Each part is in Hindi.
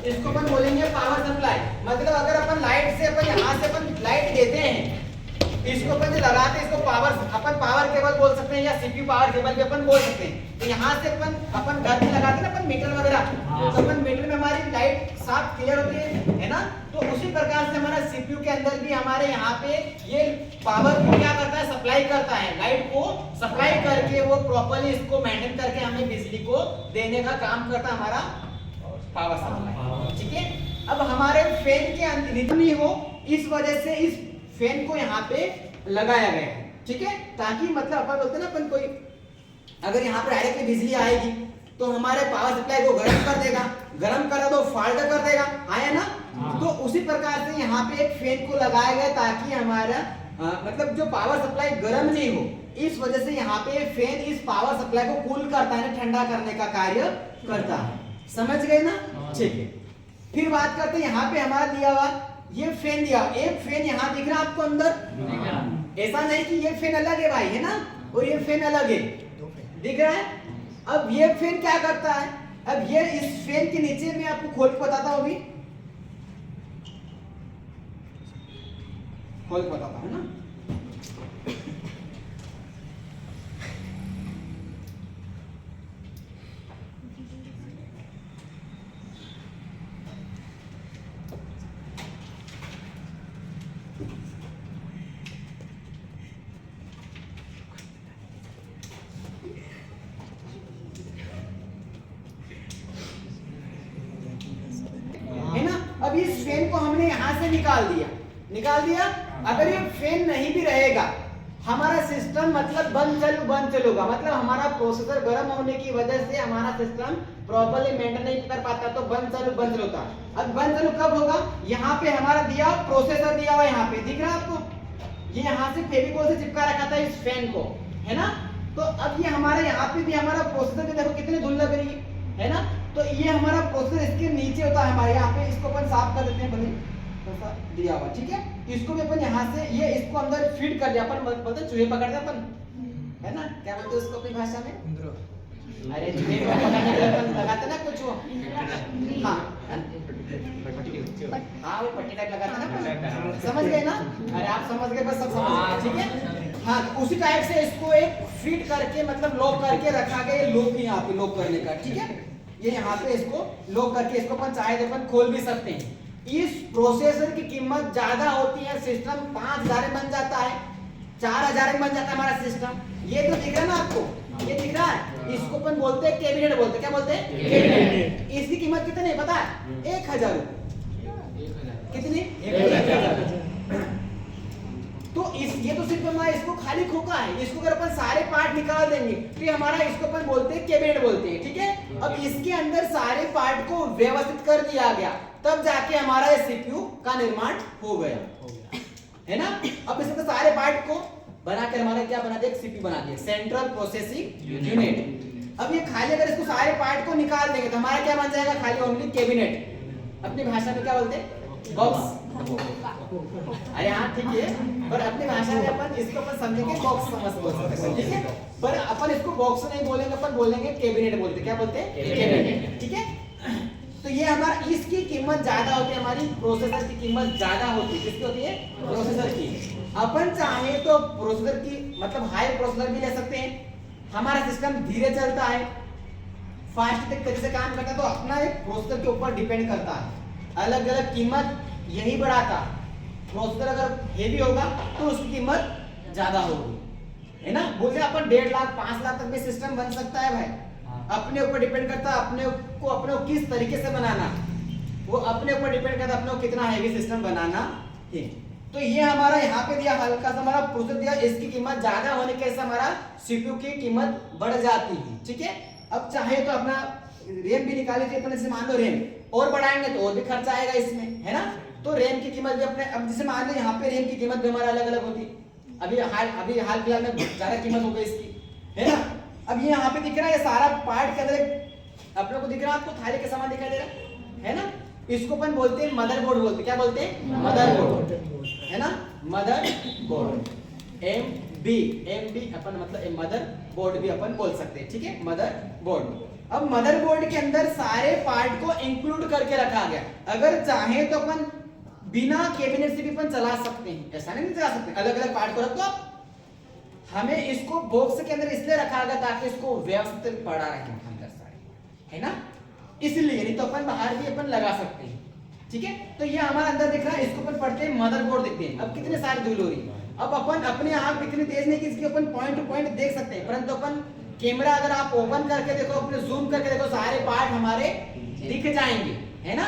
इसको अपन बोलेंगे पावर सप्लाई। मतलब अगर अपन लाइट से अपन यहाँ से अपन लाइट देते हैं, इसको अपन जो लगाते हैं इसको पावर, अपन पावर केबल बोल सकते हैं या सीपीयू पावर केबल भी अपन बोल सकते हैं। तो यहाँ से अपन घर में लगाते हैं ना अपन मीटर वगैरह, तो अपन मीटर में हमारी लाइट साफ क्लियर होती है ना। तो उसी प्रकार से हमारा सीपीयू के अंदर भी हमारे यहाँ पे ये पावर को क्या करता है, सप्लाई करता है, लाइट को सप्लाई करके वो प्रॉपर्ली इसको मेंटेन करके हमें बिजली को देने का काम करता है हमारा पावर सप्लाई। ठीक है, अब हमारे फैन के अंदर नहीं हो, इस वजह से इस फैन को यहाँ पे लगाया गया है। ठीक है, ताकि मतलब अपन बोलते हैं ना अपन कोई अगर यहाँ पे डायरेक्टली बिजली आएगी तो हमारे पावर सप्लाई को गर्म कर देगा, गर्म करा तो फॉल्ट कर देगा, आया ना। तो उसी प्रकार से यहाँ पे एक फैन को लगाया गया ताकि हमारा मतलब जो पावर सप्लाई गर्म नहीं हो, इस वजह से यहाँ पे फैन इस पावर सप्लाई को कूल करता है, ठंडा करने का कार्य करता है। समझ गए ना? ठीक है, फिर बात करते हैं यहाँ पे हमारा दिया हुआ ये फैन दिया, एक फैन यहाँ दिख रहा है आपको अंदर, ऐसा नहीं कि ये फैन अलग है भाई, है ना, और ये फैन अलग है, दिख रहा है। अब ये फैन क्या करता है, अब ये इस फैन के नीचे मैं आपको खोल के बताता हूँ, अभी खोल के बताता हूँ ना। अब इस फैन को हमने यहाँ से निकाल दिया। अगर ये फैन नहीं भी रहेगा, हमारा सिस्टम मतलब बंद चलूगा, मतलब हमारा प्रोसेसर गर्म होने की वजह से हमारा सिस्टम प्रॉपर्ली मेंटेन नहीं कर पाता, तो बंद चलू होता। अब बंद चलू कब होगा, यहाँ पे हमारा दिया प्रोसेसर दिया हुआ, यहाँ पे दिख रहा है आपको, ये यहाँ से फेविकोल से चिपका रखा था इस फैन को, है ना। तो अब ये हमारे यहाँ पे भी हमारा प्रोसेसर के देखो कितनी धूल लग रही है ना। तो ये हमारा प्रोसेसर इसके नीचे होता है हमारे यहाँ पे, इसको अपन साफ कर देते हैं, भले ऐसा दिया हुआ। ठीक है, इसको भी अपन यहाँ से ये इसको अंदर फीड कर दिया, अपन बोलते चूहे पकड़ते अपन, है ना, क्या बोलते हैं उसको अपनी भाषा में, अरे चूहे पकड़ने के लिए अपन लगाते ना कुछ वो, हाँ हाँ वो पट्टी टाइप लगाते ना, समझ गए ना, अरे आप समझ गए, बस सब समझ गए। ठीक है, हाँ, तो उसी टाइप से इसको एक फीड करके मतलब लॉक करके रखा गया, लॉक यहाँ पे लॉक करने का। ठीक है, ये यहाँ पे इसको लॉक करके इसको अपन चाहे तो अपन खोल भी सकते हैं। इस प्रोसेसर की कीमत ज्यादा होती है, सिस्टम 5000 में बन जाता है, 4000 में बन जाता है हमारा सिस्टम। ये तो दिख रहा है ना आपको, ये दिख रहा है, इसको अपन बोलते हैं कैबिनेट, बोलते हैं क्या बोलते हैं, कैबिनेट। इसकी कीमत कितनी है पता है, 1000 रुपए। कितनी, 1000। तो ये तो सिर्फ हमारा इसको खाली खोखा है, इसको अगर अपन सारे पार्ट निकाल देंगे तो ये हमारा इसको अपन बोलते हैं कैबिनेट बोलते हैं। ठीक है, अब इसके अंदर सारे पार्ट को व्यवस्थित कर दिया गया, तब जाके हमारा ये सीपीयू का निर्माण हो गया, है ना। अब इसके सारे पार्ट को बनाकर हमारा क्या बना दिया, सीपीयू बना दिया, सेंट्रल प्रोसेसिंग यूनिट। अब ये खाली अगर इसको सारे पार्ट को निकाल देंगे तो हमारा क्या बन जाएगा, खाली ओनली कैबिनेट। अपनी भाषा में क्या बोलते हैं, बॉक्स। अरे हाँ ठीक है, पर अपनी भाषा में अपन इसको अपन समझेंगे बॉक्स समझ सकते हैं। ठीक है, पर अपन इसको बॉक्स नहीं बोलेंगे, अपन बोलेंगे कैबिनेट बोलते हैं, क्या बोलते हैं, कैबिनेट। ठीक है, तो ये हमारा इसकी कीमत ज्यादा होती है, हमारी प्रोसेसर की कीमत ज्यादा होती है। किसकी होती है, प्रोसेसर की। अपन चाहे तो प्रोसेसर की मतलब हाई प्रोसेसर भी ले सकते हैं, हमारा सिस्टम धीरे चलता है, फास्ट तरीके से काम करता है, तो अपना एक प्रोसेसर के ऊपर डिपेंड करता है। अलग अलग कीमत यही बढ़ाता, प्रोसेसर अगर हेवी होगा तो उसकी कीमत ज्यादा होगी, है ना। बोलते अपन 1.5 लाख 5 लाख तक भी सिस्टम बन सकता है भाई, अपने ऊपर डिपेंड करता है, अपने को किस तरीके से बनाना, वो अपने ऊपर डिपेंड करता है, अपने को कितना हेवी सिस्टम बनाना है। तो ये हमारा यहाँ पे दिया हल्का सा हमारा प्रोसेसर दिया, इसकी कीमत ज्यादा होने के से हमारा सीपीयू की कीमत बढ़ जाती है। ठीक है, अब चाहे तो अपना रैम भी निकाले थे अपने से, मान लो रैम और बढ़ाएंगे तो और भी खर्चा आएगा इसमें, है ना। तो रैम की कीमत भी अपने, अब जैसे मान लो यहाँ पे रैम की कीमत भी हमारा अलग अलग होती, अभी हाल फिलहाल में ज्यादा कीमत हो गई इसकी, है ना। अब ये यहाँ पे दिख रहा है, ये सारा पार्ट के अंदर अपने को दिख रहा है, आपको थाली का सामान दिखाई दे रहा है ना। इसको अपन बोलते हैं मदरबोर्ड बोलते हैं, क्या बोलते हैं, मदरबोर्ड, है ना, मदरबोर्ड। एमबी अपन मतलब मदर बोर्ड भी अपन बोल सकते हैं। ठीक है, मदर बोर्ड। अब मदरबोर्ड के अंदर सारे पार्ट को इंक्लूड करके रखा गया। अगर चाहे तो अपन बिना कैबिनेट से भी अपन चला सकते हैं, ऐसा नहीं चला सकते, अलग अलग पार्ट को रख दो आप। हमें इसको बॉक्स के अंदर इसलिए रखा गया ताकि इसको व्यवस्थित पड़ा रहे अंदर सारे, है ना, इसलिए। नहीं तो अपन बाहर भी अपन लगा सकते हैं, ठीक है। तो ये हमारे अंदर दिख रहा है, इसको अपन पढ़ते हैं मदरबोर्ड देखते हैं। अब कितने सारे धूल हो रही है, अब अपन अपने आंख इतनी तेज नहीं कि इसकी अपन पॉइंट टू पॉइंट देख सकते हैं, परंतु अपन कैमरा अगर आप ओपन करके देखो, अपने जूम करके देखो, सारे पार्ट हमारे दिख जाएंगे, है ना।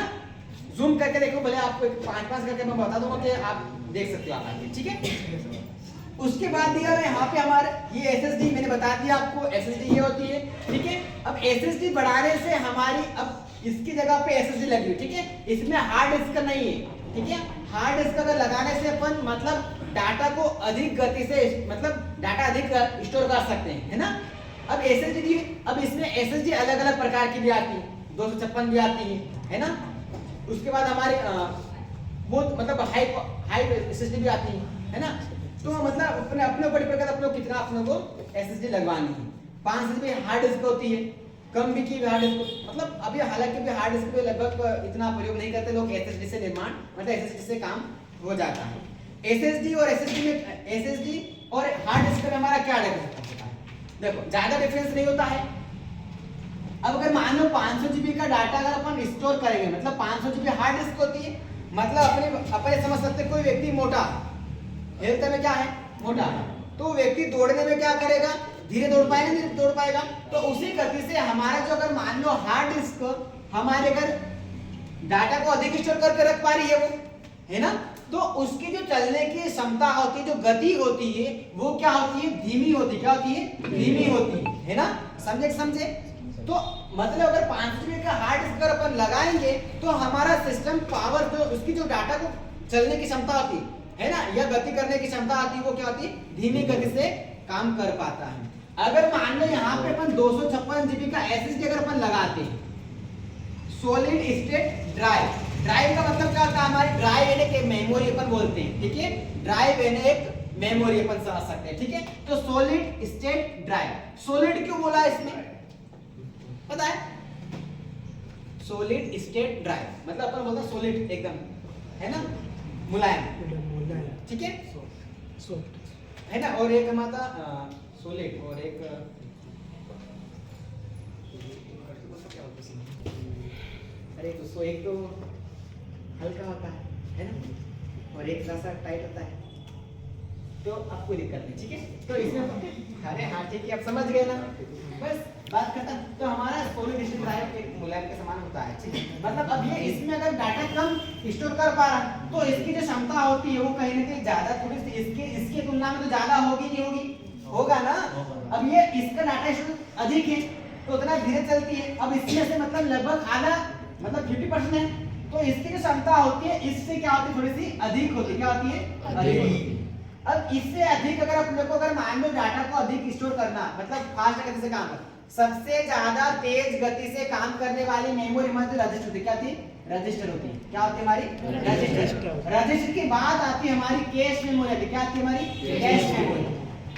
जूम करके देखो, भले आपको 5-5 करके मैं बता दूंगा कि आप देख सकते हो आप, ठीक है। उसके बाद दिया है यहाँ पे हमारे ये एसएसडी, मैंने बता दिया आपको एसएसडी ये होती है, ठीक है। अब एसएसडी बढ़ाने से हमारी अब इसकी जगह पे एसएसडी लगी हुई, ठीक है। इसमें हार्ड डिस्क नहीं है, ठीक है। हार्ड डिस्क अगर लगाने से अपन मतलब डाटा को अधिक गति से मतलब डाटा अधिक स्टोर कर सकते हैं, है ना। अब एसएसडी, अब इसमें एसएसडी अलग अलग प्रकार की भी आती है, 256 भी आती है ना। उसके बाद हमारे बहुत मतलब हाई एसएसडी भी आती है ना। तो मतलब अपने ऊपर डिपेंड करता है अपने कितना अपने को एसएसडी लगवानी है। 5 जीबी हार्ड डिस्क होती है, कम भी की हार्ड डिस्क, मतलब अभी हालांकि भी हार्ड डिस्क पे लगभग इतना प्रयोग नहीं करते लोग, एसएसडी से निर्माण मतलब एसएसडी से काम हो जाता है। एसएसडी और एसएसडी में, एसएसडी और हार्ड डिस्क में हमारा क्या डिफरेंस होता है? देखो ज्यादा डिफरेंस नहीं होता है। अब अगर मान लो 500 जीबी का डाटा अगर अपन स्टोर करेंगे, मतलब 500 जीबी हार्ड डिस्क होती है, मतलब अपने समझ सकते कोई व्यक्ति मोटा हेल्थ में क्या है, मोटा, तो व्यक्ति दौड़ने में क्या करेगा, धीरे दौड़ पाएगा, नहीं दौड़ पाएगा। तो उसी गति से हमारा जो अगर मान लो हार्ड डिस्क हमारे अगर डाटा को अधिक स्टोर करके रख पा रही है वो, है ना, तो उसकी जो चलने की क्षमता होती है, जो गति होती है, वो क्या होती है, धीमी होती है। क्या होती है, धीमी होती है ना। समझे। तो मतलब अगर 500 GB का हार्ड डिस्क अगर अपन लगाएंगे तो हमारा सिस्टम पावर जो उसकी जो डाटा को चलने की क्षमता होती है ना, या गति करने की क्षमता आती है, वो क्या होती है, धीमी गति से काम कर पाता है। अगर मान लो यहाँ पे अपन 256 GB का एसएसडी अगर अपन लगाते हैं, सॉलिड स्टेट ड्राइव, ड्राइव का मतलब क्या होता है, हमारी ड्राइव यानी कि मेमोरी अपन बोलते हैं, ठीक है। ड्राइव यानी एक मेमोरी अपन समझ सकते हैं, ठीक है। तो सॉलिड स्टेट ड्राइव, सॉलिड क्यों बोला इसमें पता है, सॉलिड स्टेट ड्राइव मतलब अपन बोलते हैं सॉलिड एकदम, है ना, मुलायम, ठीक है, है ना। और एक हमारा सॉलिड और एक अरे तो एक तो हल्का होता है ना, और एक थोड़ा सा टाइट होता है, तो आपको दिक्कत नहीं, ठीक है। तो इसमें अरे हाँ ठीक है, आप समझ गए ना, बस बात खत्म। तो हमारा सॉलिड स्टेट ड्राइव एक मुलायम के समान होता है, ठीक है। मतलब अब ये इसमें अगर डाटा कम स्टोर कर पा रहा तो इसकी जो क्षमता होती है वो कहीं ना कहीं ज्यादा, थोड़ी सी इसके तुलना में तो ज्यादा होगी, नहीं होगी, होगा ना। अब ये इसका डाटा स्टोर अधिक है तो उतना धीरे चलती है। अब इसमें से मतलब लगभग आधा मतलब 50% है, तो इसकी जो क्षमता होती है इससे क्या होती है, थोड़ी सी अधिक होती है। क्या होती है, अधिक। अब इससे अधिक अगर अपने को अगर मान लो डाटा को अधिक स्टोर करना मतलब फास्ट गति से काम कर, सबसे ज्यादा तेज गति से काम करने वाली मेमोरी हमारी रजिस्टर होती है। क्या होती है, रजिस्टर होती है। क्या होती है हमारी, रजिस्टर। रजिस्टर के बाद आती है हमारी कैश मेमोरी। क्या आती है हमारी, कैश मेमोरी,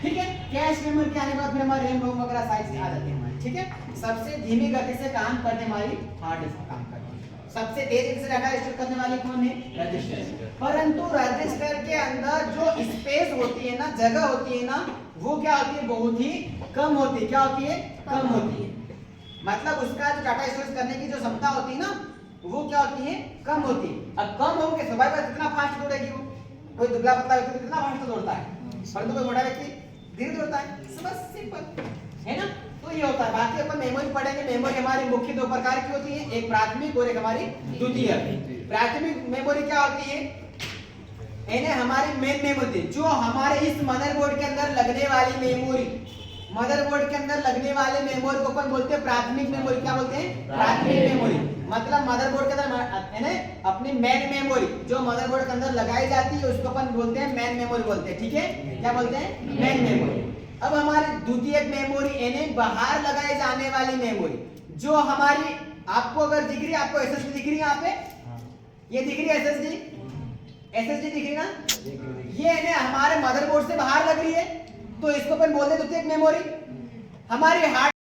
ठीक है। कैश मेमोरी के आने के बाद फिर हमारी रैम रोम वगैरह साइज आ जाती है हमारी, ठीक है। सबसे धीमी गति से काम करने वाली हार्ड डिस्क काम करती है, सबसे तेज गति से डाटा स्टोर करने वाली कौन है, रजिस्टर। परंतु रजिस्टर के अंदर जो स्पेस होती है ना, जगह होती है ना, वो क्या होती है, बहुत ही कम होती है। क्या होती है, कम होती है। मतलब उसका जो डाटा स्टोर करने की जो क्षमता होती है ना, वो क्या होती है, कम होती है। अब कम होंगे स्वाभाविक बात कितना फास्ट दौड़ेगी वो, कोई दुबला पतला व्यक्ति कितना फास्ट दौड़ता है, परंतु कोई मोटा व्यक्ति धीरे दौड़ता है, बस सिंपल है ना। तो ये होता है। बाकी अपन मेमोरी पढ़ेंगे, मेमोरी हमारी मुख्य 2 प्रकार की होती है, एक प्राथमिक और एक हमारी द्वितीय। प्राथमिक मेमोरी क्या होती है, इन्हें हमारी मेन मेमोरी, जो हमारे इस मदरबोर्ड के अंदर लगने वाली मेमोरी, मदरबोर्ड के अंदर लगने वाले मेमोरी को अपन बोलते हैं प्राथमिक मेमोरी। क्या बोलते हैं, प्राथमिक मेमोरी। मतलब मदरबोर्ड के अंदर अपनी मेन मेमोरी जो मदरबोर्ड के अंदर लगाई जाती है उसको अपन बोलते हैं मेन मेमोरी बोलते हैं, ठीक है। क्या बोलते हैं, मेन मेमोरी। अब हमारी द्वितीयक मेमोरी यानी बाहर लगाई जाने वाली मेमोरी, जो हमारी आपको अगर दिख रही है, आपको एसएसडी दिख रही है यहाँ पे, ये दिख रही है एसएसडी, एसएसडी दिख रही है ना, ये हमारे मदरबोर्ड से बाहर लग रही है, तो इसको अपन बोलते हैं द्वितीयक मेमोरी। हमारी हार्ड